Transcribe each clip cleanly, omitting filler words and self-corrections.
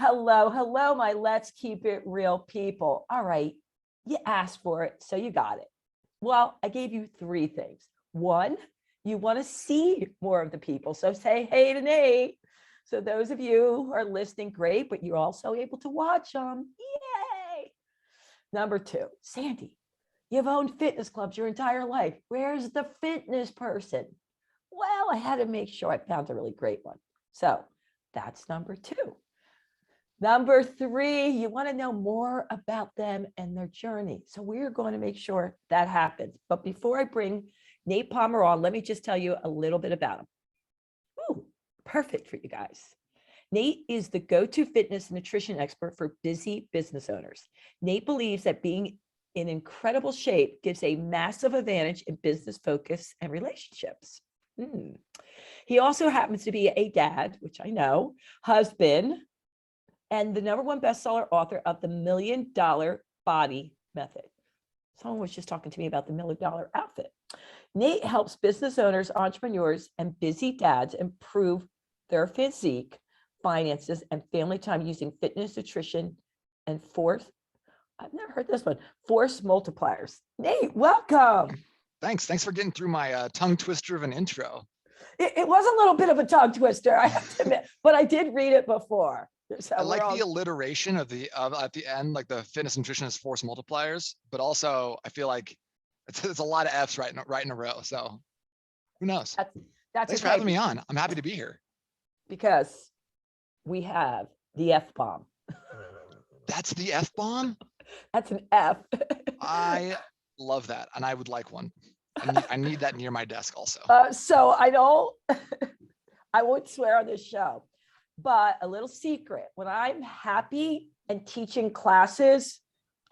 Hello, hello, my Let's Keep It Real people. All right, you asked for it, so you got it. Well, I gave you three things. One, you want to see more of the people, so say hey to Nate. So those of you who are listening, great, but you're also able to watch them. Yay! Number two, Sandy, you've owned fitness clubs your entire life. Where's the fitness person? Well, I had to make sure I found a really great one. So that's number two. Number three, you want to know more about them and their journey. So we're going to make sure that happens. But before I bring Nate Palmer on, let me just tell you a little bit about him. Ooh, perfect for you guys. Nate is the go-to fitness and nutrition expert for busy business owners. Nate believes that being in incredible shape gives a massive advantage in business focus and relationships. He also happens to be a dad, which I know, husband, and the #1 bestseller author of The $1 Million Body Method. Someone was just talking to me about the $1 Million outfit. Nate helps business owners, entrepreneurs, and busy dads improve their physique, finances, and family time using fitness, nutrition, and I've never heard this one, force multipliers. Nate, welcome. Thanks for getting through my tongue twister of an intro. It was a little bit of a tongue twister, I have to admit, but I did read it before. So I like the alliteration of at the end, like the fitness nutrition is force multipliers, but also I feel like it's a lot of F's right in a row. So who knows? That's Thanks for having me on. I'm happy to be here. Because we have the F-bomb. That's the F-bomb? That's an F. I love that. And I would like one. I need that near my desk also. So I don't, I won't swear on this show, but a little secret, when I'm happy and teaching classes,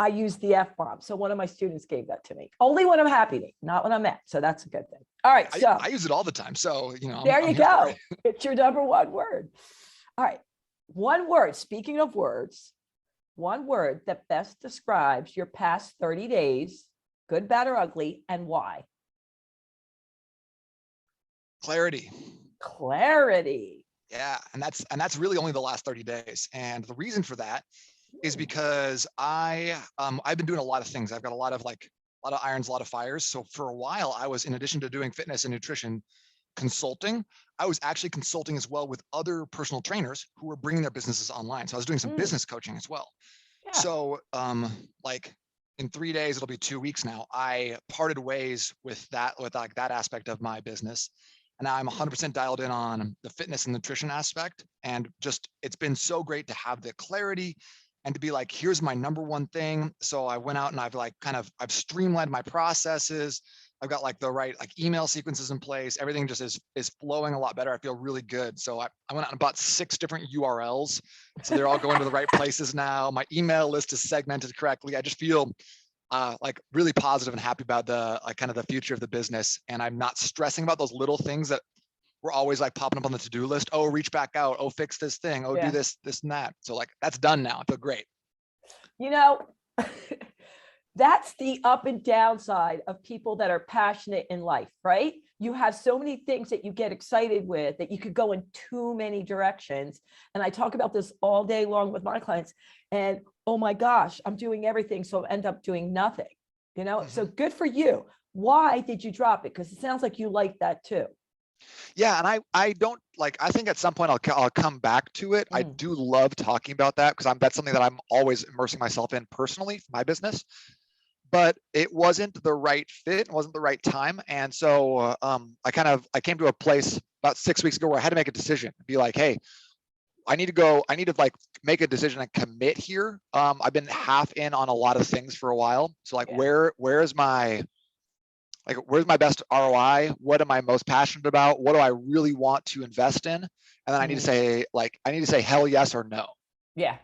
I use the F-bomb. So one of my students gave that to me. Only when I'm happy, not when I'm mad. So that's a good thing. All right. So I use it all the time. So, there you go. It's your #1 word. All right. One word, speaking of words, one word that best describes your past 30 days, good, bad, or ugly, and why. Clarity. Clarity. Yeah, and that's really only the last 30 days. And the reason for that is because I've been doing a lot of things. I've got a lot of irons, a lot of fires. So for a while, I was, in addition to doing fitness and nutrition consulting, I was actually consulting as well with other personal trainers who were bringing their businesses online. So I was doing some business coaching as well. Yeah. So like in 3 days, it'll be 2 weeks now, I parted ways with that aspect of my business. And now I'm 100% dialed in on the fitness and nutrition aspect. And just, it's been so great to have the clarity and to be like, here's my #1 thing. So I went out and I've streamlined my processes. I've got like the right email sequences in place. Everything just is flowing a lot better. I feel really good. So I went out and bought 6 different URLs. So they're all going to the right places now. My email list is segmented correctly. I just feel like really positive and happy about the kind of the future of the business. And I'm not stressing about those little things that were always like popping up on the to-do list. Oh, reach back out. Oh, fix this thing. Oh, do this and that. So like that's done now. I feel great. That's the up and down side of people that are passionate in life, right? You have so many things that you get excited with that you could go in too many directions. And I talk about this all day long with my clients. And oh my gosh, I'm doing everything, so I end up doing nothing, So good for you. Why did you drop it? Because it sounds like you like that too. Yeah, and I don't I think at some point I'll come back to it. I do love talking about that because that's something that I'm always immersing myself in personally for my business. But it wasn't the right fit, it wasn't the right time. And so I came to a place about 6 weeks ago where I had to make a decision, be like, hey, I need to make a decision and commit here. I've been half in on a lot of things for a while. So where's my best ROI? What am I most passionate about? What do I really want to invest in? And then I need to say hell yes or no. Yeah.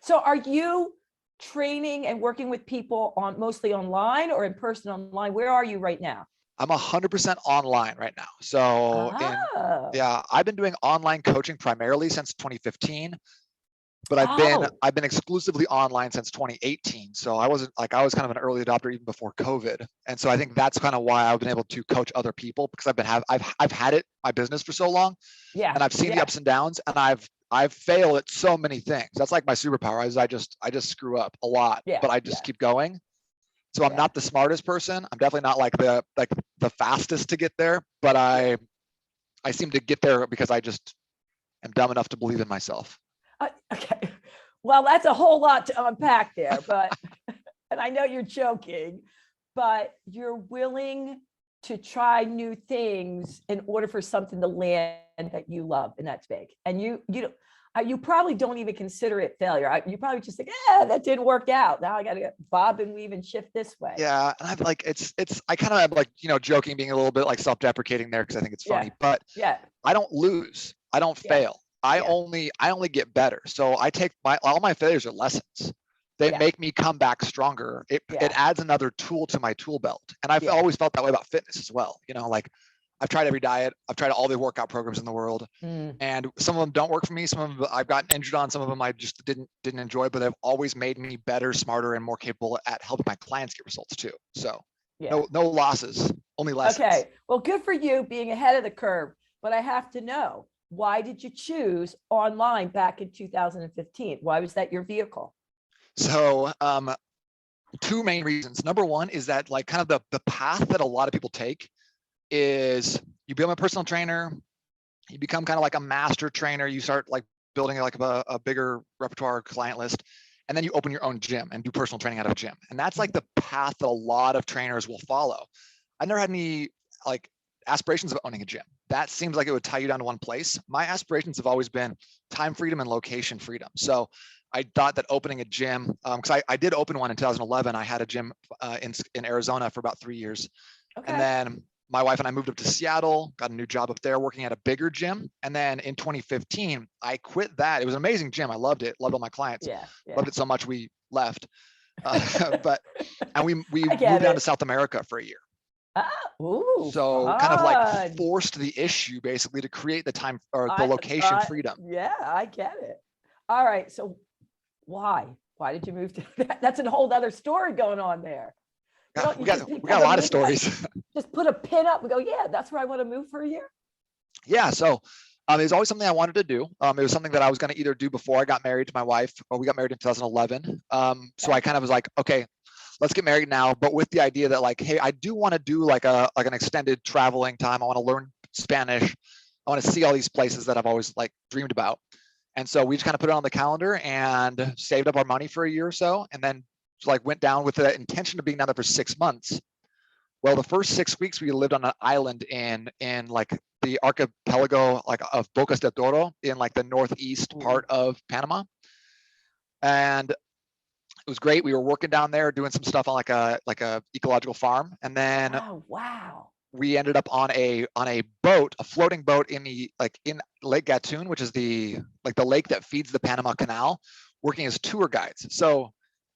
So are you training and working with people on mostly online or in person online? Where are you right now? I'm 100% online right now. So I've been doing online coaching primarily since 2015, but I've been exclusively online since 2018. So I was kind of an early adopter even before COVID. And so I think that's kind of why I've been able to coach other people, because I've had my business for so long. Yeah. And I've seen the ups and downs, and I've I fail at so many things. That's like my superpower is I just screw up a lot, Yeah, but I just keep going. So I'm Yeah. not the smartest person. I'm definitely not like the fastest to get there, but I seem to get there because I just am dumb enough to believe in myself. Okay. Well, that's a whole lot to unpack there, but, and I know you're joking, but you're willing to try new things in order for something to land that you love, and that's big. And you probably don't even consider it failure. You probably just think, that didn't work out. Now I got to bob and weave and shift this way. Yeah, and I'm like, I kind of am like, joking, being a little bit like self-deprecating there because I think it's funny, but Yeah. I don't lose. I don't fail. I only get better. So I take all my failures are lessons. They make me come back stronger. It adds another tool to my tool belt. And I've always felt that way about fitness as well. Like I've tried every diet, I've tried all the workout programs in the world, and some of them don't work for me. Some of them I've gotten injured on, some of them I just didn't enjoy, but they've always made me better, smarter, and more capable at helping my clients get results too. So no losses, only lessons. Okay. Well, good for you being ahead of the curve, but I have to know, why did you choose online back in 2015? Why was that your vehicle? So two main reasons. Number one is that like kind of the path that a lot of people take is you become a personal trainer, you become kind of like a master trainer, you start like building like a bigger repertoire client list, and then you open your own gym and do personal training out of a gym. And that's like the path that a lot of trainers will follow. I never had any like aspirations of owning a gym. That seems like it would tie you down to one place. My aspirations have always been time freedom and location freedom. So I thought that opening a gym, because I did open one in 2011. I had a gym in Arizona for about 3 years. Okay. And then my wife and I moved up to Seattle, got a new job up there working at a bigger gym. And then in 2015, I quit that. It was an amazing gym. I loved it. Loved all my clients. Loved it so much we left. And we moved down to South America for a year. So fun. kind of like forced the issue basically to create the time or the location freedom. Yeah, I get it. All right. So why did you move to that? That's a whole other story going on there. We got a lot of stories. Just put a pin up and go, that's where I want to move for a year. Yeah. So it was always something I wanted to do. It was something that I was going to either do before I got married to my wife, or we got married in 2011. So I kind of was like, okay, let's get married now, but with the idea that like, hey, I do want to do like an extended traveling time. I want to learn Spanish. I want to see all these places that I've always like dreamed about. And so we just kind of put it on the calendar and saved up our money for a year or so, and then like went down with the intention of being down there for 6 months. Well, the first 6 weeks we lived on an island in like the archipelago like of Bocas del Toro in like the northeast part of Panama. And it was great. We were working down there doing some stuff on like a ecological farm, and then we ended up on a boat, a floating boat in Lake Gatun, which is the lake that feeds the Panama Canal, working as tour guides. So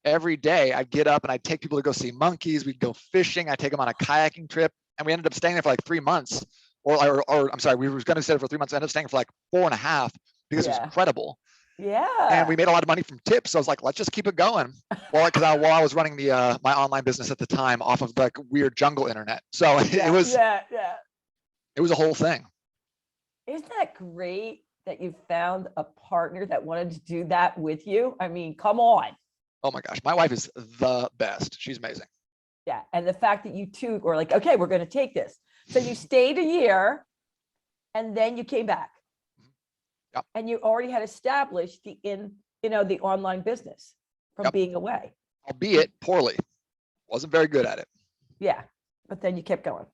every day I'd get up and I'd take people to go see monkeys. We'd go fishing. I'd take them on a kayaking trip, and we ended up staying there for like 3 months. Or I'm sorry, we were going to stay there for 3 months. I ended up staying for like 4.5 because it was incredible. Yeah. And we made a lot of money from tips. So I was like, let's just keep it going. While I was running my online business at the time off of like weird jungle internet. So it was a whole thing. Isn't that great that you found a partner that wanted to do that with you? I mean, come on. Oh my gosh. My wife is the best. She's amazing. Yeah. And the fact that you two were like, okay, we're going to take this. So you stayed a year and then you came back. Yep. And you already had established the online business from being away. Albeit poorly. Wasn't very good at it. Yeah. But then you kept going.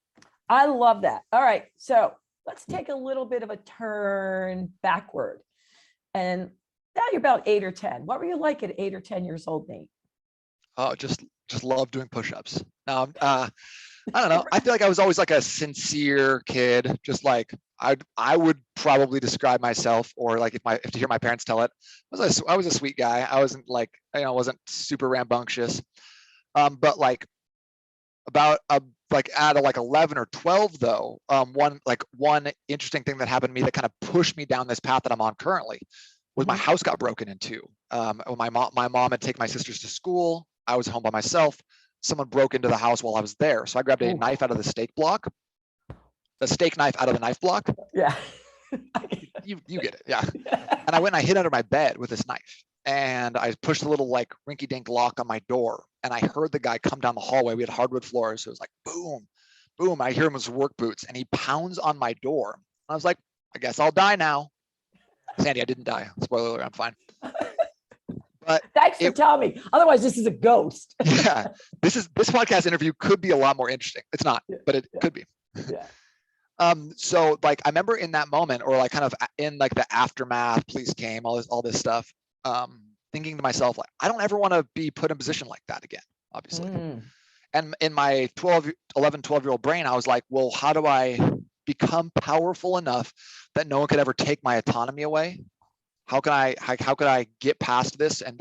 I love that. All right. So let's take a little bit of a turn backward. And now you're about 8 or 10. What were you like at 8 or 10 years old, Nate? Oh, just love doing push-ups. Now, I don't know. I feel like I was always like a sincere kid. Just like I would probably describe myself, or like if to hear my parents tell it, I was a sweet guy. I wasn't like, wasn't super rambunctious. But like about like at like 11 or 12 though, one interesting thing that happened to me that kind of pushed me down this path that I'm on currently was my house got broken into. My mom had taken my sisters to school. I was home by myself. Someone broke into the house while I was there. So I grabbed a knife out of the steak knife out of the knife block. Yeah. You get it. Yeah. And I went and I hid under my bed with this knife. And I pushed a little like rinky dink lock on my door. And I heard the guy come down the hallway. We had hardwood floors. So it was like, boom, boom. I hear him with his work boots and he pounds on my door. I was like, I guess I'll die now. Sandy, I didn't die. Spoiler alert, I'm fine. But Thanks for telling me. Otherwise, this is a ghost. yeah, this podcast interview could be a lot more interesting. It's not, but it could be. Yeah. So like I remember in that moment, or like kind of in like the aftermath, police came, all this stuff, thinking to myself, like, I don't ever want to be put in a position like that again, obviously. And in my 12-year-old brain, I was like, well, how do I become powerful enough that no one could ever take my autonomy away? How could I get past this and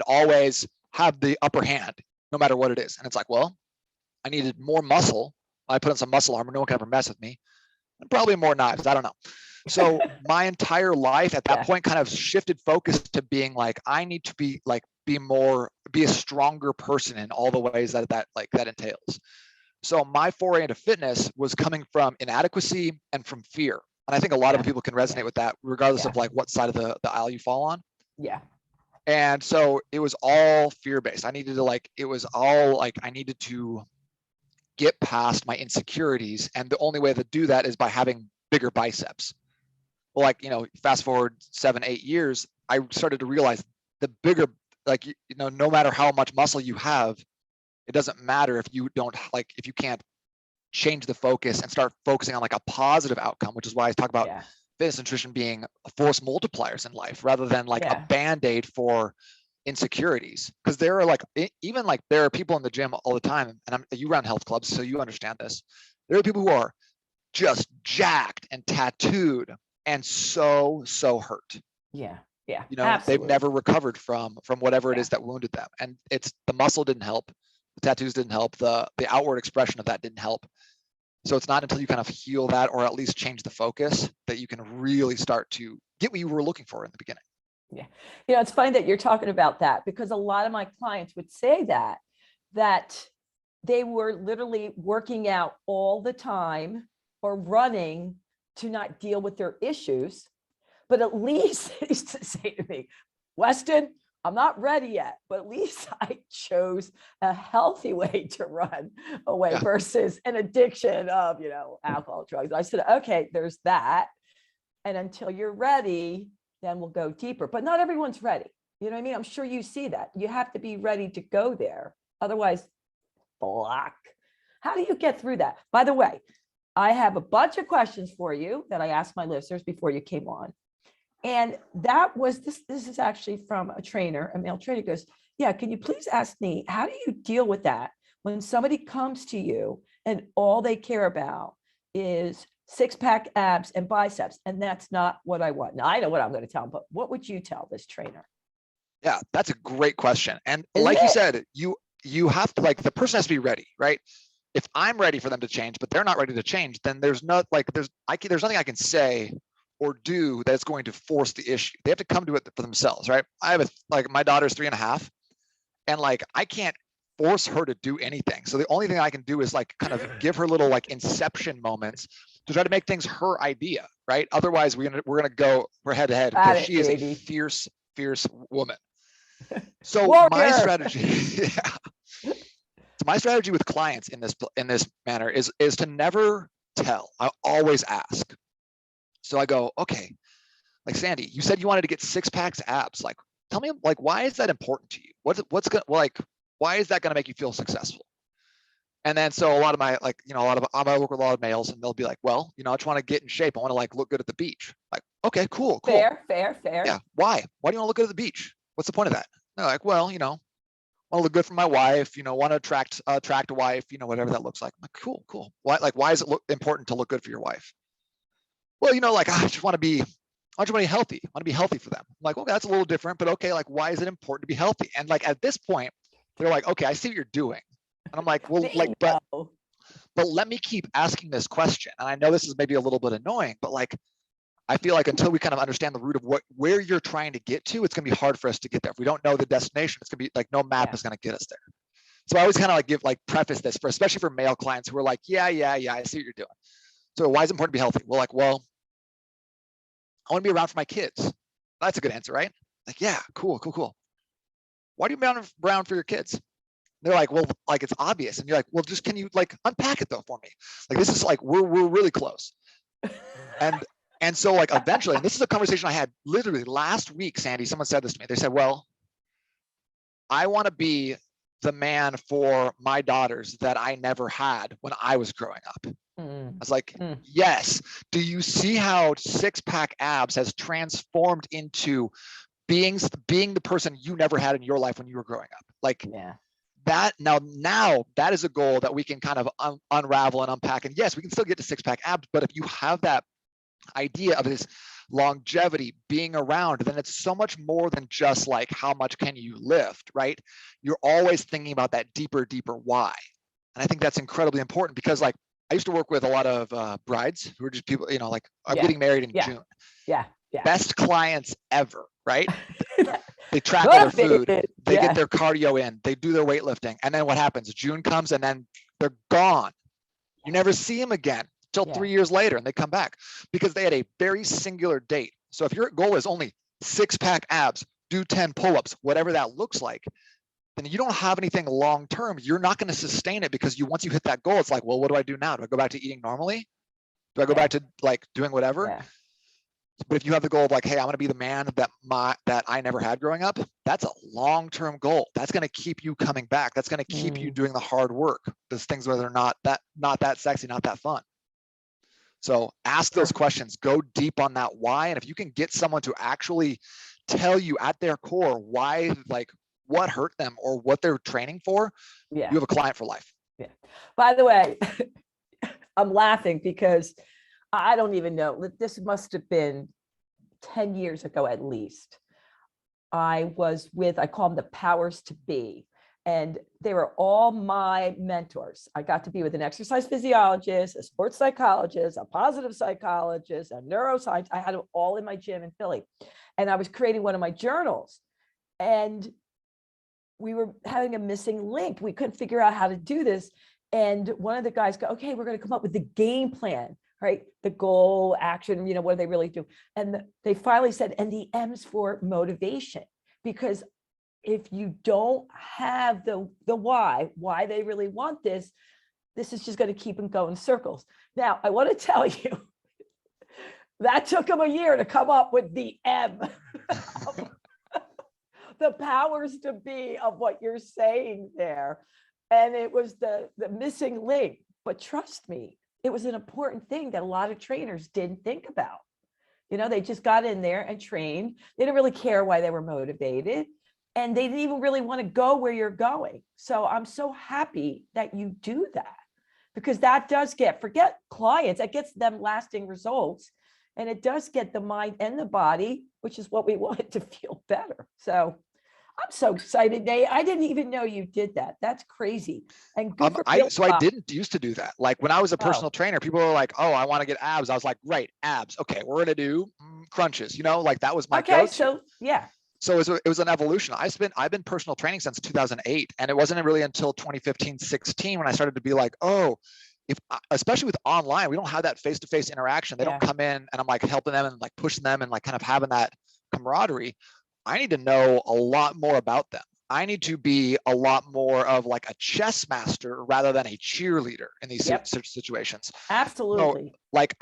always have the upper hand, no matter what it is? And it's like, well, I needed more muscle. I put on some muscle armor. No one can ever mess with me. And probably more knives. I don't know. So my entire life at that point kind of shifted focus to being like, I need to be a stronger person in all the ways that entails. So my foray into fitness was coming from inadequacy and from fear. And I think a lot of people can resonate with that, regardless of like what side of the aisle you fall on. Yeah. And so it was all fear-based. I needed to get past my insecurities. And the only way to do that is by having bigger biceps. Well, like, fast forward 7-8 years, I started to realize the bigger, no matter how much muscle you have, it doesn't matter if you can't change the focus and start focusing on like a positive outcome, which is why I talk about fitness nutrition being a force multipliers in life rather than like a band-aid for insecurities. Because there are there are people in the gym all the time, and you run health clubs, so you understand this. There are people who are just jacked and tattooed and so hurt. Yeah. Absolutely. They've never recovered from whatever it is that wounded them, and it's the muscle didn't help, the tattoos didn't help, the outward expression of that didn't help. So it's not until you kind of heal that, or at least change the focus, that you can really start to get what you were looking for in the beginning. Yeah. It's funny that you're talking about that, because a lot of my clients would say that they were literally working out all the time or running to not deal with their issues. But at least they used to say to me, Weston, I'm not ready yet, but at least I chose a healthy way to run away versus an addiction of, alcohol, drugs. I said, okay, there's that. And until you're ready, then we'll go deeper. But not everyone's ready. You know what I mean? I'm sure you see that. You have to be ready to go there. Otherwise, block. How do you get through that? By the way, I have a bunch of questions for you that I asked my listeners before you came on. And that was this is actually from a trainer, a male trainer, goes, yeah, can you please ask me, how do you deal with that when somebody comes to you and all they care about is six-pack abs and biceps, and that's not what I want? Now, I know what I'm going to tell them, but what would you tell this trainer? Yeah, that's a great question. And like you said, you have to, the person has to be ready, right? If I'm ready for them to change, but they're not ready to change, then there's nothing I can say or do that's going to force the issue. They have to come to it for themselves, right? I have my daughter's 3.5, and I can't force her to do anything. So the only thing I can do is kind of give her little inception moments to try to make things her idea, right? Otherwise we're head to head, because she is a fierce woman. So my strategy, So my strategy with clients in this manner is to never tell. I always ask. So I go, okay, Sandy, you said you wanted to get 6-packs abs. Tell me, why is that important to you? Why is that going to make you feel successful? And then so a lot of my I work with a lot of males, and they'll be like, well, I just want to get in shape. I want to look good at the beach. Okay, cool. Fair. Yeah. Why? Why do you want to look good at the beach? What's the point of that? They're like, well, want to look good for my wife, want to attract a wife, whatever that looks like. I'm like, cool. Why is it important to look good for your wife? Well, I just want to be healthy. I want to be healthy for them. I'm like, okay, that's a little different, but okay, why is it important to be healthy? And at this point, they're like, okay, I see what you're doing. And I'm like, well, but let me keep asking this question. And I know this is maybe a little bit annoying, but I feel until we kind of understand the root of where you're trying to get to, it's going to be hard for us to get there. If we don't know the destination, it's going to be no map is going to get us there. So I always kind of give preface this especially for male clients who are like, yeah, I see what you're doing. So why is it important to be healthy? Well, I want to be around for my kids. That's a good answer, right? Like, yeah, cool. Why do you be around for your kids? They're like, well, like it's obvious. And you're like, well, just can you like unpack it though for me? Like this is like we're really close. And so like eventually, and this is a conversation I had literally last week, Sandy, someone said this to me. They said, well, I want to be the man for my daughters that I never had when I was growing up. I was like, yes. Do you see how six-pack abs has transformed into being the person you never had in your life when you were growing up? Like that now that is a goal that we can kind of unravel and unpack. And yes, we can still get to six-pack abs, but if you have that idea of this longevity being around, then it's so much more than just like how much can you lift, right? You're always thinking about that deeper why. And I think that's incredibly important because like I used to work with a lot of brides who are just people, you know, like I'm getting married in June. Best clients ever, right? They track all their food, they get their cardio in, they do their weightlifting, and then what happens? June comes and then they're gone. You never see them again till 3 years later, and they come back because they had a very singular date. So if your goal is only six-pack abs, do 10 pull-ups, whatever that looks like, then you don't have anything long-term. You're not going to sustain it because once you hit that goal, it's like, well, what do I do now? Do I go back to eating normally? Do I go back to like doing whatever? But if you have the goal of like, hey, I'm going to be the man that I never had growing up, that's a long-term goal. That's going to keep you coming back. That's going to keep you doing the hard work. Those things where they're not that sexy, not that fun. So ask those questions, go deep on that why. And if you can get someone to actually tell you at their core why, like what hurt them or what they're training for, you have a client for life. By the way, I'm laughing because I don't even know, this must have been 10 years ago at least. I was with, I call them the powers to be. And they were all my mentors. I got to be with an exercise physiologist, a sports psychologist, a positive psychologist, a neuroscientist. I had them all in my gym in Philly. And I was creating one of my journals. And we were having a missing link. We couldn't figure out how to do this. And one of the guys go, okay, we're going to come up with the game plan, right? The goal, action, you know, what do they really do? And they finally said, and the M's for motivation, because if you don't have the why they really want this is just going to keep them going in circles. Now, I want to tell you, that took them a year to come up with the M, the powers to be of what you're saying there. And it was the missing link. But trust me, it was an important thing that a lot of trainers didn't think about. You know, they just got in there and trained. They didn't really care why they were motivated. And they didn't even really want to go where you're going. So I'm so happy that you do that, because that does forget clients, that gets them lasting results. And it does get the mind and the body, which is what we want to feel better. So I'm so excited, Nate. I didn't even know you did that. That's crazy. And good for I didn't used to do that. Like when I was a personal trainer, people were like, oh, I want to get abs. I was like, great, abs. Okay, we're going to do crunches, you know, like that was my go-to. So yeah. So it was an evolution. I've been personal training since 2008. And it wasn't really until 2015, 16 when I started to be like, oh, especially with online, we don't have that face-to-face interaction. They don't come in and I'm like helping them and like pushing them and like kind of having that camaraderie. I need to know a lot more about them. I need to be a lot more of like a chess master rather than a cheerleader in these situations. Absolutely. So, like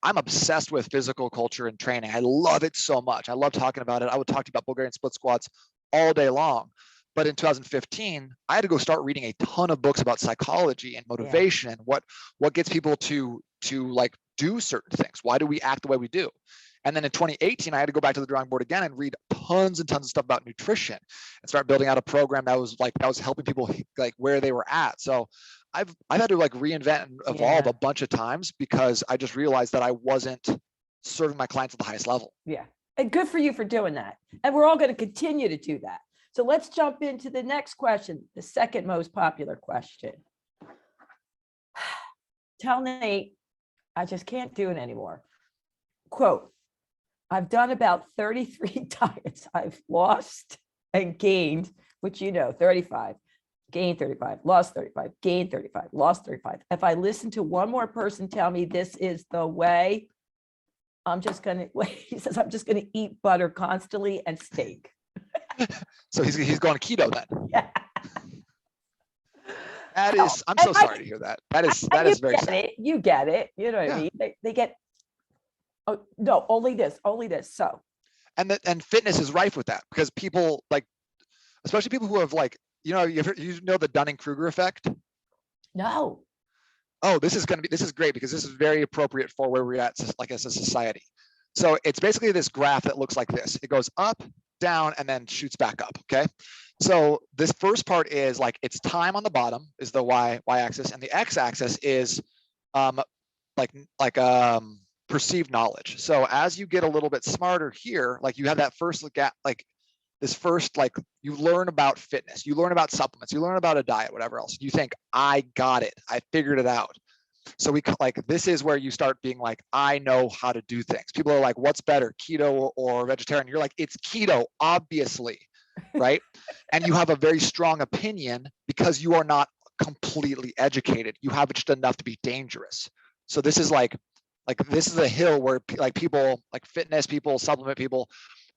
I'm obsessed with physical culture and training. I love it so much. I love talking about it. I would talk to you about Bulgarian split squats all day long. But in 2015, I had to go start reading a ton of books about psychology and motivation and what gets people to like do certain things. Why do we act the way we do? And then in 2018, I had to go back to the drawing board again and read tons and tons of stuff about nutrition and start building out a program that was helping people like where they were at. So I've had to like reinvent and evolve a bunch of times because I just realized that I wasn't serving my clients at the highest level. Yeah. And good for you for doing that. And we're all going to continue to do that. So let's jump into the next question, the second most popular question. Tell Nate, I just can't do it anymore. Quote, I've done about 33 diets. I've lost and gained, which 35, gained 35, lost 35, gained 35, lost 35. If I listen to one more person tell me this is the way, he says, I'm just gonna eat butter constantly and steak. So he's going keto then. Yeah. That So, is, I'm and so sorry to hear that. That is very sad. You get it. You know what I Yeah. mean? They get, oh, no, only this. So, And fitness is rife with that because people like, especially people who have like, you know the Dunning-Kruger effect. no. Oh, this is great because this is very appropriate for where we're at, like as a society. So it's basically this graph that looks like this. It goes up, down, and then shoots back up. Okay. So this first part is like it's time on the bottom is the y-axis, and the x-axis is perceived knowledge. So as you get a little bit smarter here, like you have that first look at like this first, like you learn about fitness, you learn about supplements, you learn about a diet, whatever else. You think, I got it, I figured it out. So this is where you start being like, I know how to do things. People are like, what's better, keto or vegetarian? You're like, it's keto, obviously, right? And you have a very strong opinion because you are not completely educated. You have just enough to be dangerous. So this is like this is a hill where like people, like fitness people, supplement people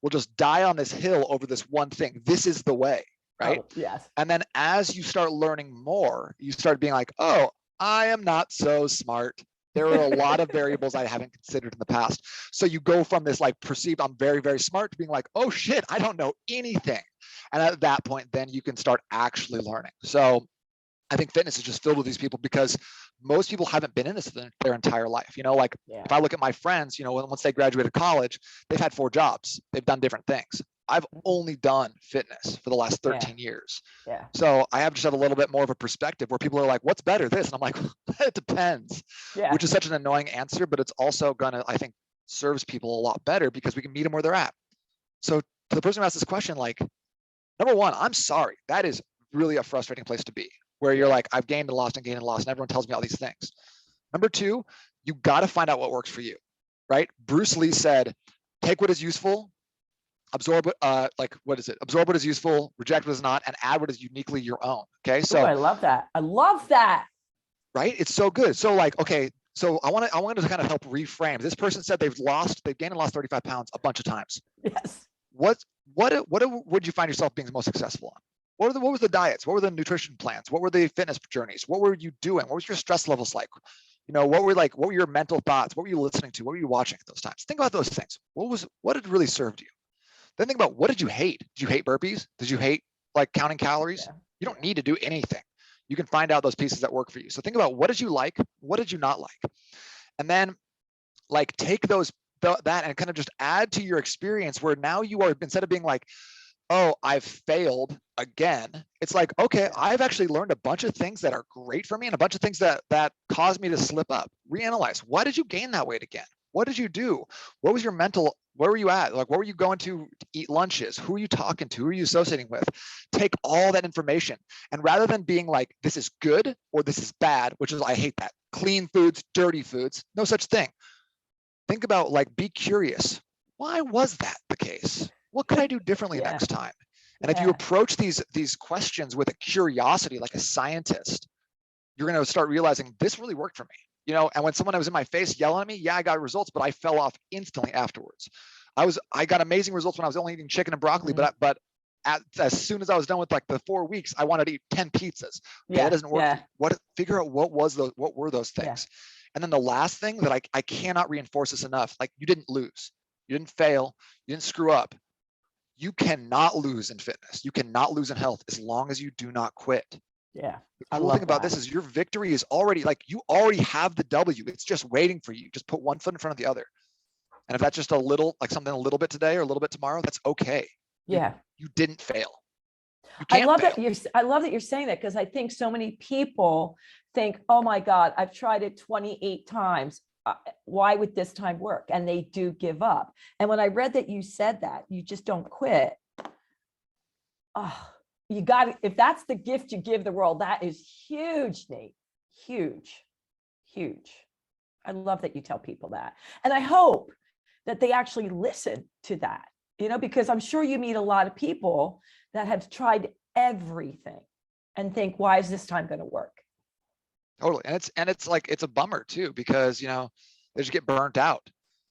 will just die on this hill over this one thing. This is the way, right? Oh, yes. And then as you start learning more, you start being like, oh, I am not so smart. There are a lot of variables I haven't considered in the past. So you go from this like perceived, I'm very, very smart, to being like, oh shit, I don't know anything. And at that point, then you can start actually learning. So I think fitness is just filled with these people because most people haven't been in this their entire life. You know, like if I look at my friends, you know, once they graduated college, they've had 4 jobs. They've done different things. I've only done fitness for the last 13 years. Yeah. So I just have a little bit more of a perspective where people are like, what's better, this? And I'm like, it depends, which is such an annoying answer, but it's also gonna, I think, serves people a lot better because we can meet them where they're at. So to the person who asked this question, like, number one, I'm sorry. That is really a frustrating place to be where you're like, I've gained and lost and gained and lost, and everyone tells me all these things. Number two, you got to find out what works for you, right? Bruce Lee said, take what is useful, absorb absorb what is useful, reject what is not, and add what is uniquely your own. Okay, so I love that. I love that. Right, it's so good. So like, okay, so I want to kind of help reframe. This person said they've gained and lost 35 pounds a bunch of times. Yes. What would you find yourself being most successful on? What were the diets? What were the nutrition plans? What were the fitness journeys? What were you doing? What was your stress levels like? You know, what were your mental thoughts? What were you listening to? What were you watching at those times? Think about those things. What had really served you? Then think about, what did you hate? Did you hate burpees? Did you hate like counting calories? Yeah. You don't need to do anything. You can find out those pieces that work for you. So think about, what did you like? What did you not like? And then like take that and kind of just add to your experience where now you are, instead of being like, oh, I've failed again. It's like, okay, I've actually learned a bunch of things that are great for me and a bunch of things that caused me to slip up. Reanalyze. Why did you gain that weight again? What did you do? What was your mental, where were you at? Like, where were you going to eat lunches? Who are you talking to? Who are you associating with? Take all that information. And rather than being like, this is good or this is bad, which is, I hate that. Clean foods, dirty foods, no such thing. Think about, like, be curious. Why was that the case? What could I do differently next time? And if you approach these questions with a curiosity, like a scientist, you're going to start realizing this really worked for me. You know, and when someone was in my face yelling at me, I got results, but I fell off instantly afterwards. I got amazing results when I was only eating chicken and broccoli, but as soon as I was done with like the 4 weeks, I wanted to eat 10 pizzas. Okay, that doesn't work. Figure out what were those things. And then the last thing that I cannot reinforce this enough, like, you didn't lose, you didn't fail, you didn't screw up. You cannot lose in fitness. You cannot lose in health as long as you do not quit. Yeah. The cool thing about this is your victory is already, like, you already have the W. It's just waiting for you. Just put one foot in front of the other. And if that's just a little, like something a little bit today or a little bit tomorrow, that's okay. Yeah. You didn't fail. I love that you're saying that, because I think so many people think, oh my God, I've tried it 28 times. Why would this time work? And they do give up. And when I read that you said that, you just don't quit. Oh, you got it. If that's the gift you give the world, that is huge, Nate. Huge, huge. I love that you tell people that. And I hope that they actually listen to that, you know, because I'm sure you meet a lot of people that have tried everything and think, why is this time going to work? Totally. And it's like, it's a bummer too, because, you know, they just get burnt out.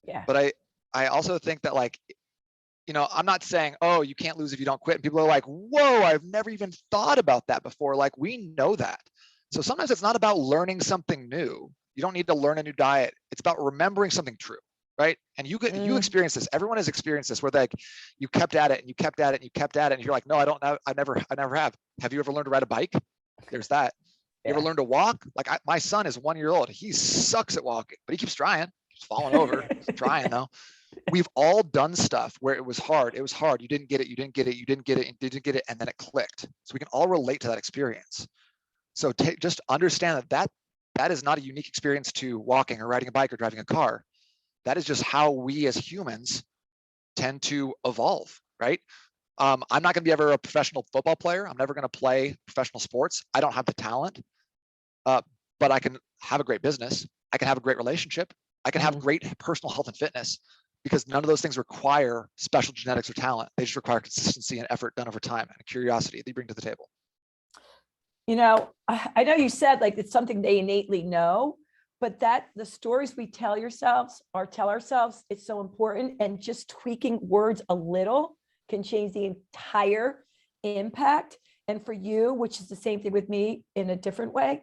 Yeah. But I also think that like, you know, I'm not saying, oh, you can't lose if you don't quit. And people are like, whoa, I've never even thought about that before. Like, we know that. So sometimes it's not about learning something new. You don't need to learn a new diet. It's about remembering something true, right? And you experience this. Everyone has experienced this where like you kept at it and you kept at it and you kept at it and you're like, no, I don't know. I never have. Have you ever learned to ride a bike? There's that. You ever learned to walk? Like my son is 1 year old. He sucks at walking, but he keeps trying. He's falling over. He's trying though. We've all done stuff where it was hard. It was hard. You didn't get it. You didn't get it. You didn't get it. You didn't get it. And then it clicked. So we can all relate to that experience. So just understand that is not a unique experience to walking or riding a bike or driving a car. That is just how we as humans tend to evolve, right? I'm not going to be ever a professional football player. I'm never going to play professional sports. I don't have the talent, but I can have a great business. I can have a great relationship. I can have great personal health and fitness, because none of those things require special genetics or talent. They just require consistency and effort done over time and a curiosity that you bring to the table. You know, I know you said like it's something they innately know, but that the stories we tell ourselves, it's so important. And just tweaking words a little can change the entire impact. And for you, which is the same thing with me in a different way,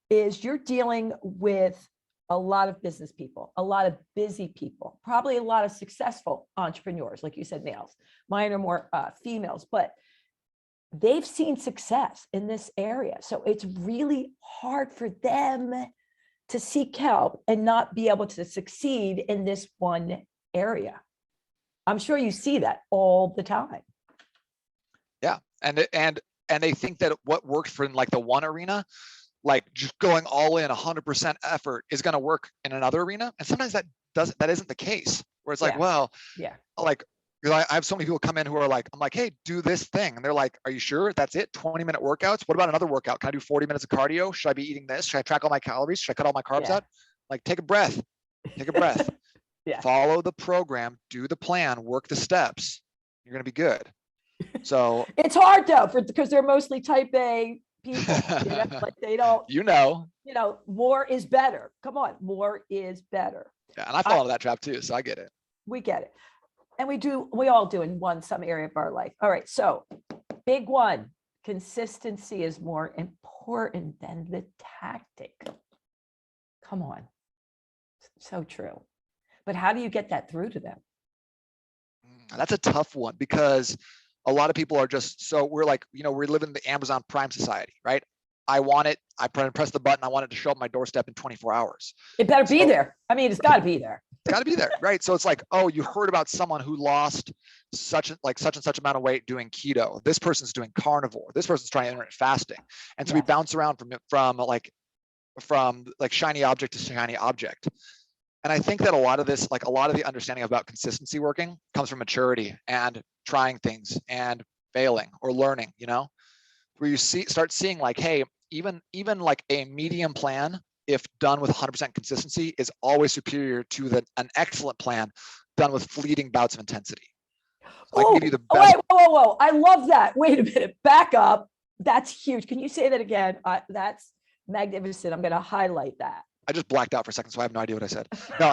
is you're dealing with a lot of business people, a lot of busy people, probably a lot of successful entrepreneurs, like you said, males. Mine are more females, but they've seen success in this area. So it's really hard for them to seek help and not be able to succeed in this one area. I'm sure you see that all the time. Yeah. And they think that what worked for in like the one arena, like just going all in 100% effort is going to work in another arena. And sometimes that isn't the case, where it's like, well, like, I have so many people come in who are like, I'm like, hey, do this thing. And they're like, are you sure that's it? 20-minute workouts? What about another workout? Can I do 40 minutes of cardio? Should I be eating this? Should I track all my calories? Should I cut all my carbs out? Like, take a breath, follow the program, do the plan, work the steps. You're going to be good. So it's hard though, because they're mostly type A people, like they don't, more is better. Come on, more is better. Yeah. And I fall into that trap too. So I get it. We get it. And we all do in some area of our life. All right. So big one, consistency is more important than the tactic. Come on. So true. But how do you get that through to them? That's a tough one, because a lot of people are just, so we're like, we live in the Amazon Prime society, right? I want it. I press the button. I want it to show up my doorstep in 24 hours. It better be there. I mean, it's got to be there. It's got to be there, right? So it's like, oh, you heard about someone who lost such and such amount of weight doing keto. This person's doing carnivore. This person's trying intermittent fasting, and so we bounce around from shiny object to shiny object. And I think that a lot of the understanding about consistency working comes from maturity and trying things and failing or learning. Where you start seeing like, hey, even like a medium plan, if done with 100% consistency, is always superior to an excellent plan done with fleeting bouts of intensity. So I can give you the best. Wait, whoa. I love that. Wait a minute. Back up. That's huge. Can you say that again? That's magnificent. I'm going to highlight that. I just blacked out for a second, so I have no idea what I said. No,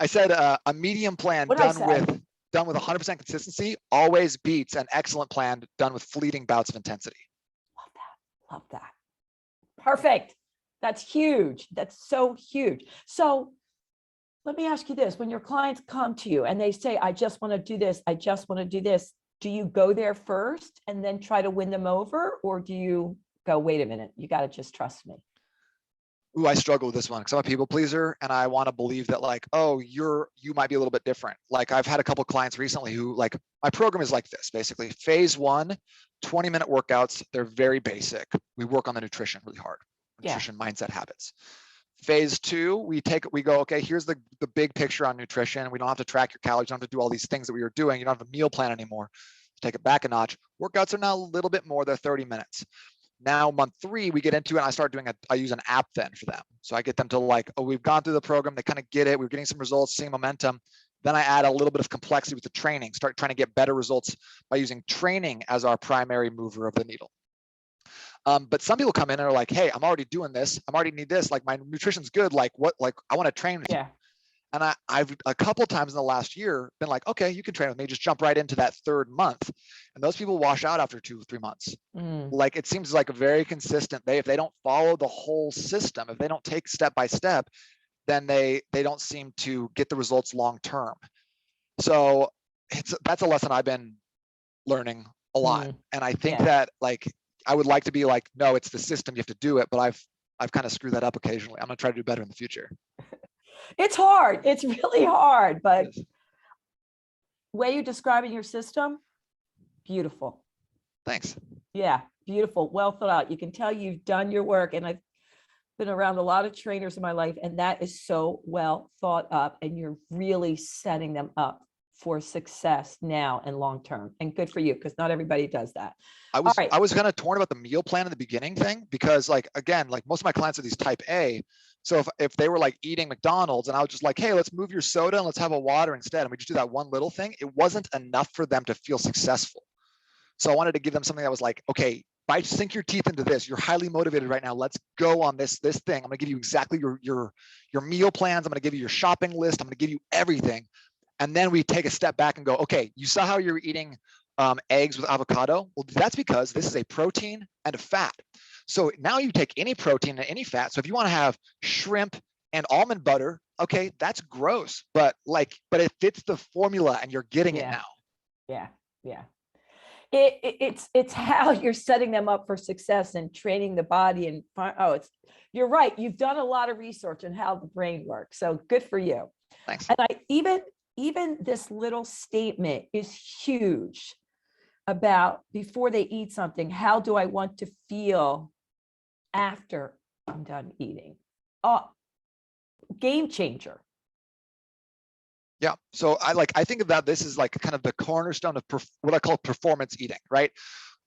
I said a medium plan done with 100% consistency always beats an excellent plan done with fleeting bouts of intensity. Love that. Perfect. That's huge. That's so huge. So let me ask you this. When your clients come to you and they say, I just want to do this, I just want to do this, do you go there first and then try to win them over? Or do you go, wait a minute, you got to just trust me? Ooh, I struggle with this one because I'm a people pleaser and I want to believe that like, oh, you might be a little bit different. Like I've had a couple of clients recently who like, my program is like this, basically. Phase 1, 20-minute workouts. They're very basic. We work on the nutrition really hard. Nutrition, mindset, habits. Phase 2, we go, okay, here's the big picture on nutrition. We don't have to track your calories. You don't have to do all these things that we were doing. You don't have a meal plan anymore. Take it back a notch. Workouts are now a little bit more. They're 30 minutes. Now, month 3, we get into it. And I start doing I use an app then for them. So I get them to like, oh, we've gone through the program. They kind of get it. We're getting some results, seeing momentum. Then I add a little bit of complexity with the training, start trying to get better results by using training as our primary mover of the needle. But some people come in and are like, hey, I'm already doing this. I already need this. Like my nutrition's good. Like what, like I want to train with you. And And I've a couple times in the last year been like, okay, you can train with me, just jump right into that third month. And those people wash out after 2 or 3 months. Like, it seems like a very consistent, if they don't follow the whole system, if they don't take step by step, then they don't seem to get the results long term. So that's a lesson I've been learning a lot. And I think that, like, I would like to be like, no, it's the system, you have to do it, but I've kind of screwed that up occasionally. I'm gonna try to do better in the future. It's hard. It's really hard, but Yes. way you're describing your system, beautiful. Thanks. Yeah, beautiful. Well thought out. You can tell you've done your work, and I've been around a lot of trainers in my life, and that is so well thought up, and you're really setting them up for success now and long term. And good for you, because not everybody does that. I was kind of torn about the meal plan in the beginning thing, because, like, again, like, most of my clients are these type A. So if they were like eating McDonald's and I was just like, hey, let's move your soda and let's have a water instead, and we just do that one little thing, it wasn't enough for them to feel successful. So I wanted to give them something that was like, okay, sink your teeth into this. You're highly motivated right now. Let's go on this thing. I'm gonna give you exactly your meal plans. I'm gonna give you your shopping list. I'm gonna give you everything. And then we take a step back and go, okay, you saw how you're eating eggs with avocado? Well, that's because this is a protein and a fat. So now you take any protein and any fat. So if you want to have shrimp and almond butter, okay, that's gross, but it fits the formula and you're getting it now. Yeah. It's how you're setting them up for success and training the body. And you're right. You've done a lot of research on how the brain works. So good for you. Thanks. And even this little statement is huge about, before they eat something, how do I want to feel after I'm done eating? Game changer. Yeah. So I think about this as like kind of the cornerstone of what I call performance eating, right?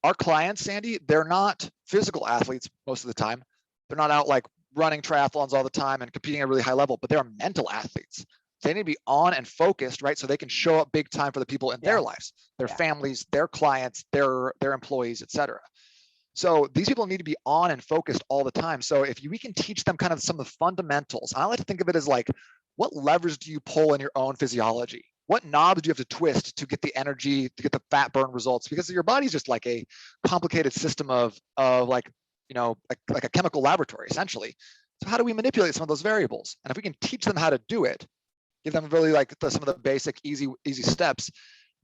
Our clients, Sandy, they're not physical athletes most of the time. They're not out like running triathlons all the time and competing at a really high level, but they're mental athletes. They need to be on and focused, right? So they can show up big time for the people in their lives, their families, their clients, their employees, et cetera. So these people need to be on and focused all the time. So if we can teach them kind of some of the fundamentals, I like to think of it as like, what levers do you pull in your own physiology? What knobs do you have to twist to get the energy, to get the fat burn results? Because your body's just like a complicated system of like, like a chemical laboratory, essentially. So how do we manipulate some of those variables? And if we can teach them how to do it, give them really like some of the basic easy steps,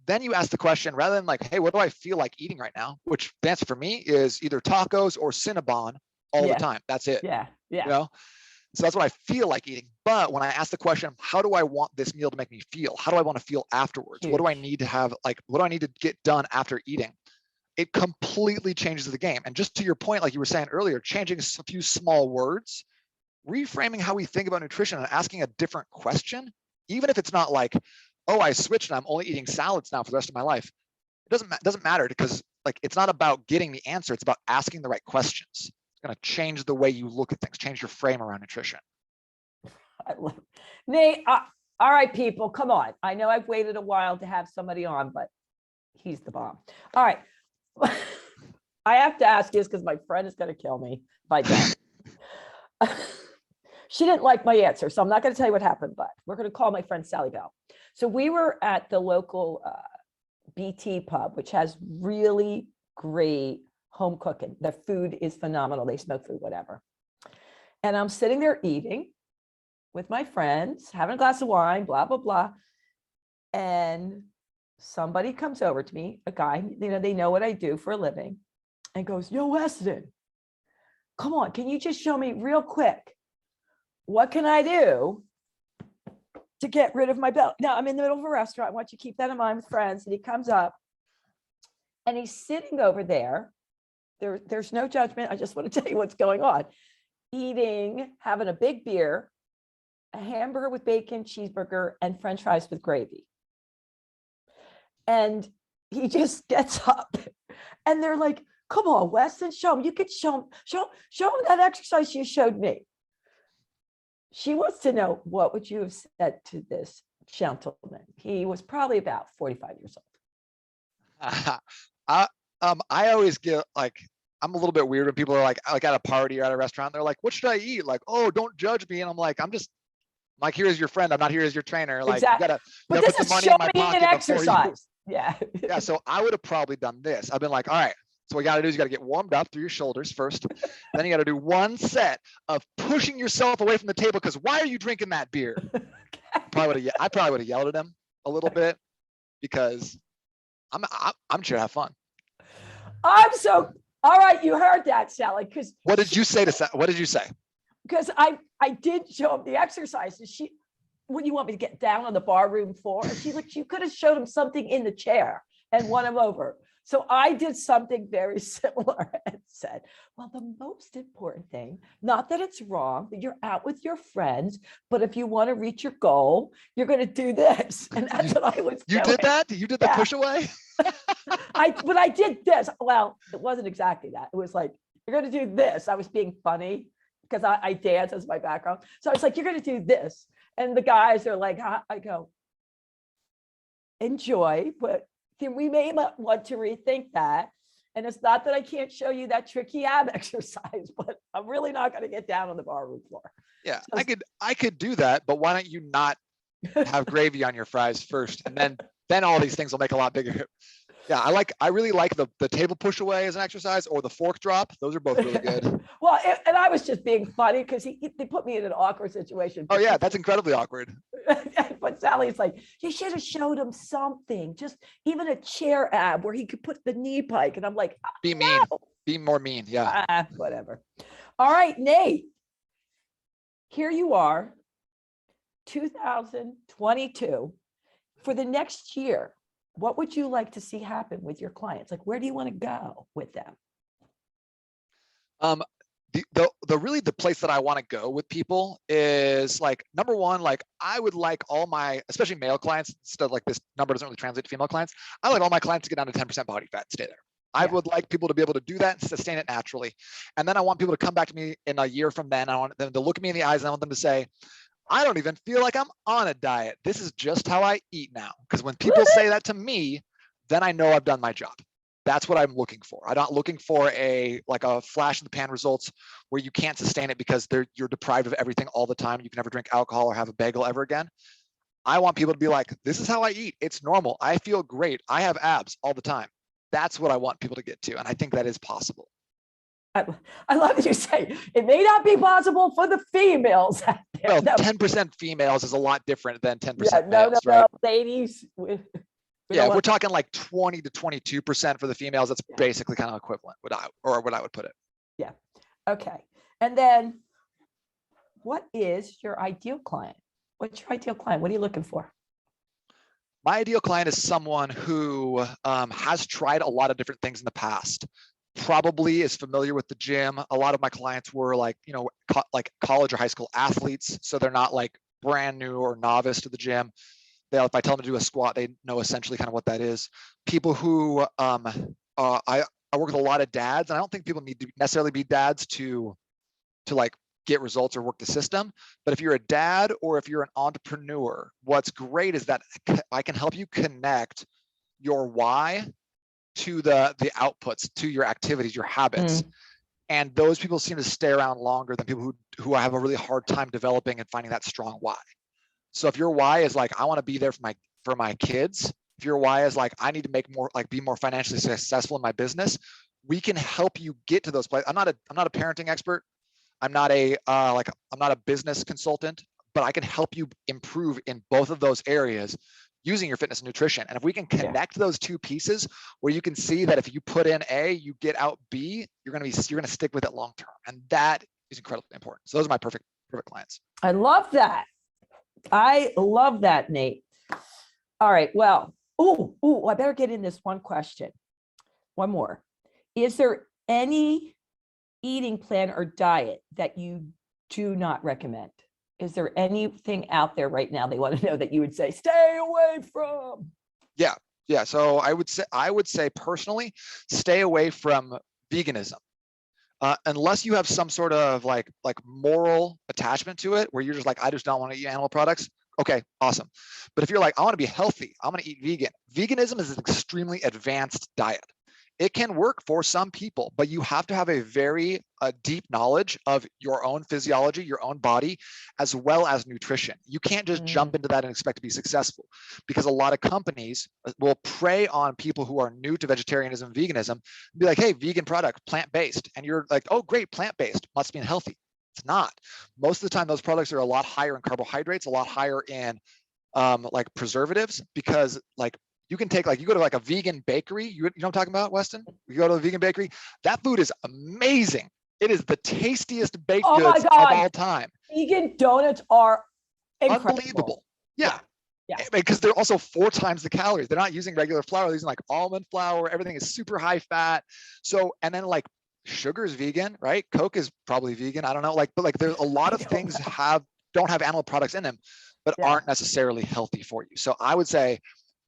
then you ask the question, rather than like, hey, what do I feel like eating right now? Which the answer for me is either tacos or Cinnabon all the time. That's it. Yeah. So that's what I feel like eating. But when I ask the question, how do I want this meal to make me feel? How do I want to feel afterwards? Huge. What do I need to have? Like, what do I need to get done after eating? It completely changes the game. And just to your point, like you were saying earlier, changing a few small words, reframing how we think about nutrition and asking a different question, even if it's not like, oh, I switched and I'm only eating salads now for the rest of my life. It doesn't matter, because like, it's not about getting the answer. It's about asking the right questions. It's going to change the way you look at things, change your frame around nutrition. I love Nate. All right, people, come on. I know I've waited a while to have somebody on, but he's the bomb. All right. I have to ask this because my friend is going to kill me if I don't. She didn't like my answer, so I'm not going to tell you what happened, but we're going to call my friend Sally Bell. So we were at the local BT pub, which has really great home cooking. The food is phenomenal. They smoke food, whatever. And I'm sitting there eating with my friends, having a glass of wine, blah, blah, blah. And somebody comes over to me, a guy, they know what I do for a living, and goes, yo, Weston, come on, can you just show me real quick, what can I do to get rid of my belly? Now, I'm in the middle of a restaurant. I want you to keep that in mind with friends. And he comes up and he's sitting over there. There's no judgment. I just want to tell you what's going on. Eating, having a big beer, a hamburger with bacon, cheeseburger, and French fries with gravy. And he just gets up and they're like, come on, Weston, show him. You could show him that exercise you showed me. She wants to know, what would you have said to this gentleman? He was probably about 45 years old. I always get like, I'm a little bit weird when people are like at a party or at a restaurant, they're like, what should I eat? Like, oh, don't judge me. And I'm like, I'm just Like, here is your friend. I'm not here as your trainer. Like, Exactly. you But gotta this put the is money show in my me an pocket before you. exercise. Yeah. Yeah. So I would have probably done this. I've been like, all right. So what you got to do is you got to get warmed up through your shoulders first. Then you got to do one set of pushing yourself away from the table. Because why are you drinking that beer? I probably would have yelled at him a little bit because I'm trying to have fun. All right. You heard that, Sally, because What did you say to? What did you say? I did show him the exercises. She, when you want me to get down on the bar room floor, and she could have showed him something in the chair and won him over. So I did something very similar and said, well, the most important thing, not that it's wrong, that you're out with your friends, but if you want to reach your goal, you're going to do this. And that's what I was You doing. did that? You did the push away? But I did this. Well, it wasn't exactly that. It was like, you're going to do this. I was being funny because I dance as my background. So I was like, you're going to do this. And the guys are like, I go, enjoy, but we may want to rethink that. And it's not that I can't show you that tricky ab exercise, but I'm really not going to get down on the bar room floor. Yeah, So I could do that, but why don't you not have gravy on your fries first, and then all these things will make a lot bigger. Yeah, I really like the table push away as an exercise, or the fork drop. Those are both really good. Well, and I was just being funny because they put me in an awkward situation. Oh yeah, that's incredibly awkward. But Sally's like, you should have showed him something, just even a chair ab where he could put the knee pike. And I'm like, Be mean. Be more mean. Yeah. Whatever. All right, Nate. Here you are, 2022. For the next year, what would you like to see happen with your clients? Like, where do you want to go with them? The place that I want to go with people is like, number one, like I would like all my, especially male clients, instead like this number doesn't really translate to female clients. I like all my clients to get down to 10% body fat and stay there. I would like people to be able to do that and sustain it naturally. And then I want people to come back to me in a year from then. I want them to look at me in the eyes and I want them to say, I don't even feel like I'm on a diet. This is just how I eat now. Because when people say that to me, then I know I've done my job. That's what I'm looking for. I'm not looking for a flash in the pan results where you can't sustain it because you're deprived of everything all the time. You can never drink alcohol or have a bagel ever again. I want people to be like, this is how I eat. It's normal. I feel great. I have abs all the time. That's what I want people to get to. And I think that is possible. I love that you say it may not be possible for the females. Well, 10% females is a lot different than 10% no, males, right? Ladies. Yeah, we're talking like 20 to 22% for the females. That's basically kind of equivalent, what I would put it. Yeah. Okay. And then what is your ideal client? What's your ideal client? What are you looking for? My ideal client is someone who has tried a lot of different things in the past, probably is familiar with the gym. A lot of my clients were like, like college or high school athletes. So they're not like brand new or novice to the gym. If I tell them to do a squat, they know essentially kind of what that is. People who I work with a lot of dads, and I don't think people need to necessarily be dads to like get results or work the system. But if you're a dad or if you're an entrepreneur, what's great is that I can help you connect your why to the outputs, to your activities, your habits. And those people seem to stay around longer than people who have a really hard time developing and finding that strong why. So if your why is like, I want to be there for my kids, if your why is like, I need to make more, like be more financially successful in my business, we can help you get to those places. I'm not a parenting expert. I'm not a business consultant, but I can help you improve in both of those areas using your fitness and nutrition. And if we can connect those two pieces where you can see that if you put in A, you get out B, you're going to stick with it long term. And that is incredibly important. So those are my perfect clients. I love that. Nate. All right. Well, I better get in this one question. One more. Is there any eating plan or diet that you do not recommend? Is there anything out there right now they want to know that you would say, stay away from? Yeah. So I would say personally, stay away from veganism. Unless you have some sort of like moral attachment to it, where you're just like, I just don't want to eat animal products. Okay, awesome. But if you're like, I want to be healthy, I'm going to eat vegan. Veganism is an extremely advanced diet. it can work for some people, but you have to have a very deep knowledge of your own physiology, your own body, as well as nutrition. You can't just jump into that and expect to be successful, because a lot of companies will prey on people who are new to vegetarianism, veganism, be like, hey, vegan product, plant-based. And you're like, oh, great, plant-based, must mean healthy. It's not. Most of the time, those products are a lot higher in carbohydrates, a lot higher in like preservatives, because like you can take, like, you go to like a vegan bakery, you know what I'm talking about, Weston? You go to a vegan bakery, that food is amazing. It is the tastiest baked Oh my goods of God. all time. Vegan donuts are incredible. Unbelievable. Yeah. Yeah. Because they're also 4 times the calories. They're not using regular flour, they're using like almond flour. Everything is super high fat. So, and then like sugar is vegan, right? Coke is probably vegan. I don't know. Like, but like there's a lot of things don't have animal products in them, but aren't necessarily healthy for you. So I would say,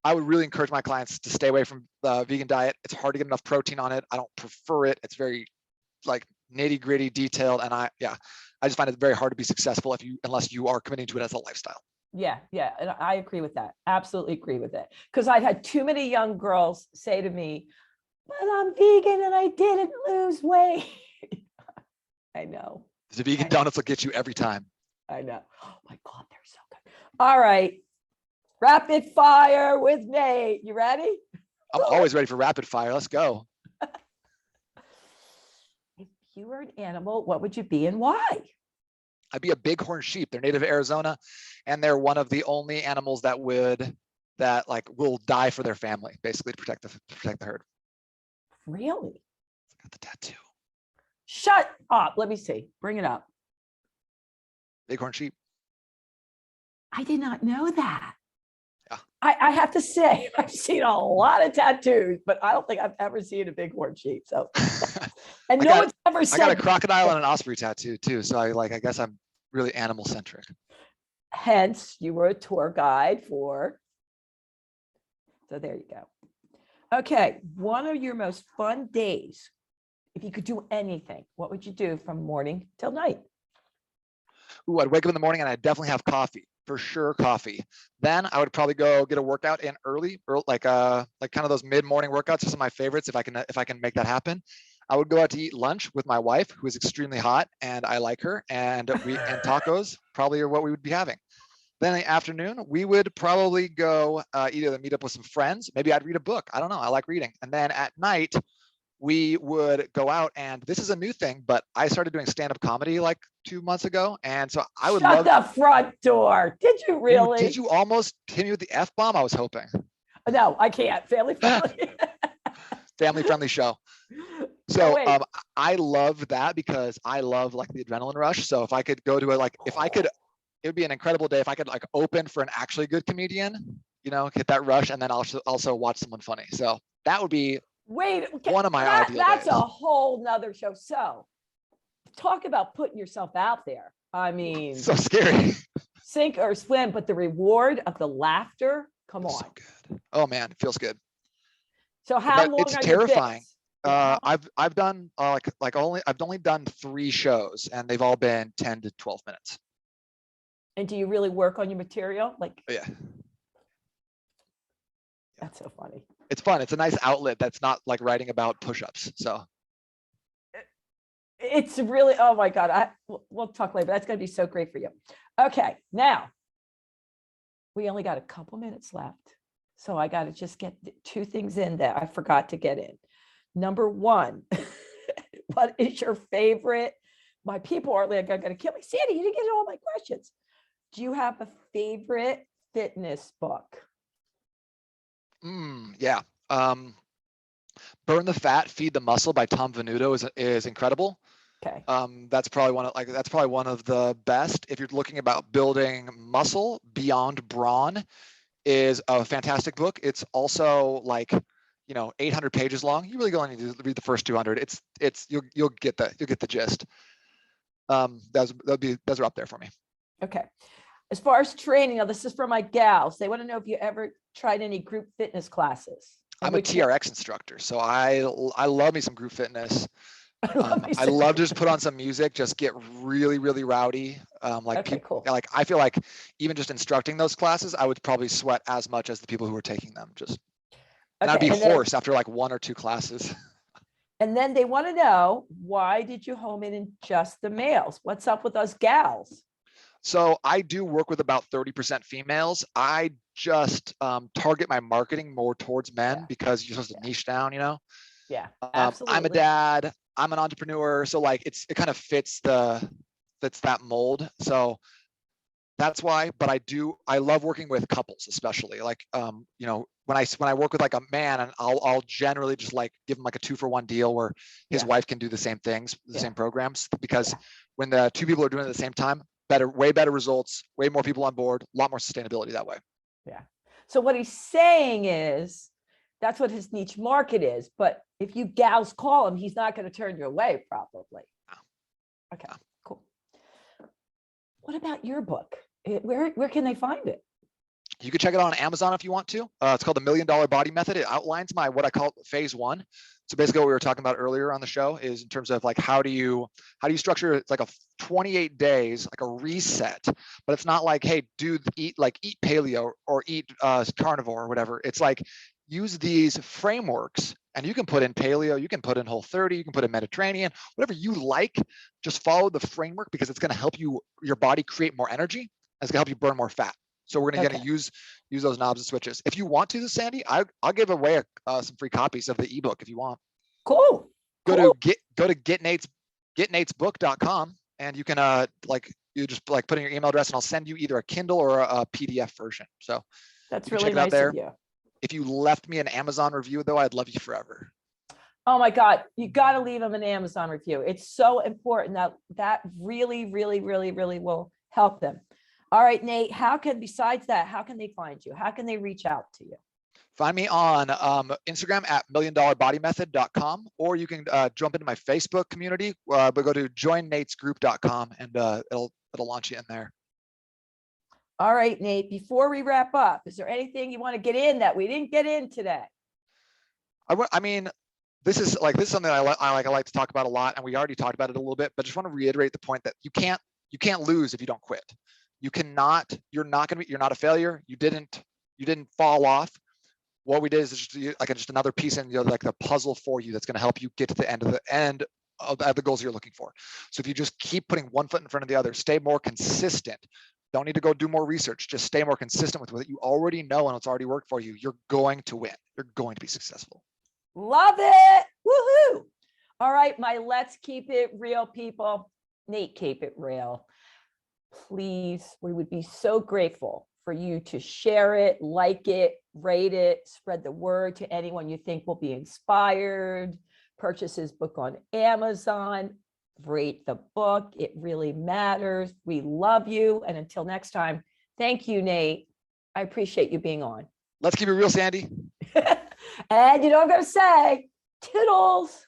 I would really encourage my clients to stay away from the vegan diet. It's hard to get enough protein on it. I don't prefer it. It's very like nitty gritty, detailed. And I just find it very hard to be successful unless you are committing to it as a lifestyle. Yeah. And I agree with that. Absolutely agree with it. Because I've had too many young girls say to me, but I'm vegan and I didn't lose weight. I know. The vegan donuts will get you every time. I know. Oh my God, they're so good. All right. Rapid fire with Nate. You ready? I'm always ready for rapid fire. Let's go. If you were an animal, what would you be and why? I'd be a bighorn sheep. They're native to Arizona, and they're one of the only animals that will die for their family, basically to protect the herd. Really? Got the tattoo. Shut up. Let me see. Bring it up. Bighorn sheep. I did not know that. Yeah. I have to say, I've seen a lot of tattoos, but I don't think I've ever seen a bighorn sheep. So, and no one's ever said. I got a crocodile and an osprey tattoo too. So I guess I'm really animal centric. Hence, you were a tour guide for. So there you go. Okay. One of your most fun days, if you could do anything, what would you do from morning till night? Ooh, I'd wake up in the morning and I'd definitely have coffee. For sure, coffee. Then I would probably go get a workout in early like kind of those mid-morning workouts are some of my favorites. If I can make that happen, I would go out to eat lunch with my wife, who is extremely hot, and I like her, and tacos probably are what we would be having. Then in the afternoon, we would probably go either meet up with some friends. Maybe I'd read a book. I don't know. I like reading. And then at night, we would go out, and this is a new thing, but I started doing stand-up comedy like 2 months ago. And so I would Shut the front door. Did you really? Did you almost hit me with the F-bomb? I was hoping. No, I can't. Family friendly. Family friendly show. So I love that because I love like the adrenaline rush. So if I could go to it would be an incredible day if I could like open for an actually good comedian, get that rush, and then also watch someone funny. So that would be one of my ideal That's days. a whole nother show. So talk about putting yourself out there. I mean, so scary. Sink or swim, but the reward of the laughter, come on. So good. Oh man, it feels good. So how long it's are terrifying. Your I've done I've only done 3 shows, and they've all been 10 to 12 minutes. And do you really work on your material? Yeah. That's so funny. It's fun. It's a nice outlet that's not like writing about push-ups. So it's really, oh my God. We'll talk later, but that's going to be so great for you. Okay. Now we only got a couple minutes left. So I got to just get 2 things in that I forgot to get in. Number 1, what is your favorite? My people are like, going to kill me. Sandy, you didn't get all my questions. Do you have a favorite fitness book? Yeah. Burn the Fat, Feed the Muscle by Tom Venuto is incredible. Okay. That's probably one of the best. If you're looking about building muscle, Beyond Brawn is a fantastic book. It's also 800 pages long. You really only need to read the first 200. You'll get the gist. Those are up there for me. Okay. As far as training, now this is for my gals. They want to know if you ever tried any group fitness classes. I'm a TRX instructor, so I love me some group fitness. I love to just put on some music, just get really, really rowdy. Cool. I feel like even just instructing those classes, I would probably sweat as much as the people who are taking them. And I'd be and then, hoarse after like 1 or 2 classes. and then they want to know, why did you home in just the males? What's up with us gals? So I do work with about 30% females. I just target my marketing more towards men Yeah. because you're supposed to niche down, you know? Yeah, I'm a absolutely. dad, I'm an entrepreneur. So like it kind of fits that mold. So that's why, but I love working with couples, especially like, you know, when I work with like a man, and I'll generally just like give him like a 2-for-1 deal where his Yeah. wife can do the same things, the Yeah. same programs, because Yeah. when the 2 people are doing it at the same time, way better results, way more people on board, a lot more sustainability that way. Yeah. So what he's saying is that's what his niche market is. But if you gals call him, he's not going to turn you away, probably. Okay, cool. What about your book? Where can they find it? You can check it out on Amazon if you want to. It's called the $1 Million Body Method. It outlines what I call phase 1. So basically what we were talking about earlier on the show is in terms of like, how do you structure it? It's like a 28 days, like a reset, but it's not like, hey, eat paleo or eat carnivore or whatever. It's like, use these frameworks, and you can put in paleo, you can put in Whole30, you can put in Mediterranean, whatever you like, just follow the framework, because it's going to help your body create more energy, and it's going to help you burn more fat. So we're going to use those knobs and switches. If you want to, Sandy, I'll give away some free copies of the ebook if you want. Cool. Go to getnatesbook.com, and you can you just like put in your email address, and I'll send you either a Kindle or a PDF version. So That's you can really check it out nice there. of you. If you left me an Amazon review, though, I'd love you forever. Oh my God, you got to leave him an Amazon review. It's so important that really, really, really, really will help them. All right, Nate, besides that, how can they find you? How can they reach out to you? Find me on Instagram at milliondolarbodymethod.com, or you can jump into my Facebook community, but go to joinnatesgroup.com, and it'll launch you in there. All right, Nate, before we wrap up, is there anything you want to get in that we didn't get in today? I mean, this is something I like to talk about a lot, and we already talked about it a little bit, but just want to reiterate the point that you can't lose if you don't quit. You're not a failure. You didn't fall off. What we did is just another piece in like the puzzle for you that's going to help you get to the end of the goals you're looking for. So if you just keep putting one foot in front of the other, stay more consistent. Don't need to go do more research. Just stay more consistent with what you already know and it's already worked for you. You're going to win. You're going to be successful. Love it. Woohoo. All right, my let's keep it real people. Nate, keep it real. Please, we would be so grateful for you to share it, like it, rate it, spread the word to anyone you think will be inspired. Purchase his book on Amazon. Rate the book. It really matters. We love you. And until next time, thank you, Nate. I appreciate you being on. Let's keep it real, Sandy. And you know what I'm going to say? Toodles.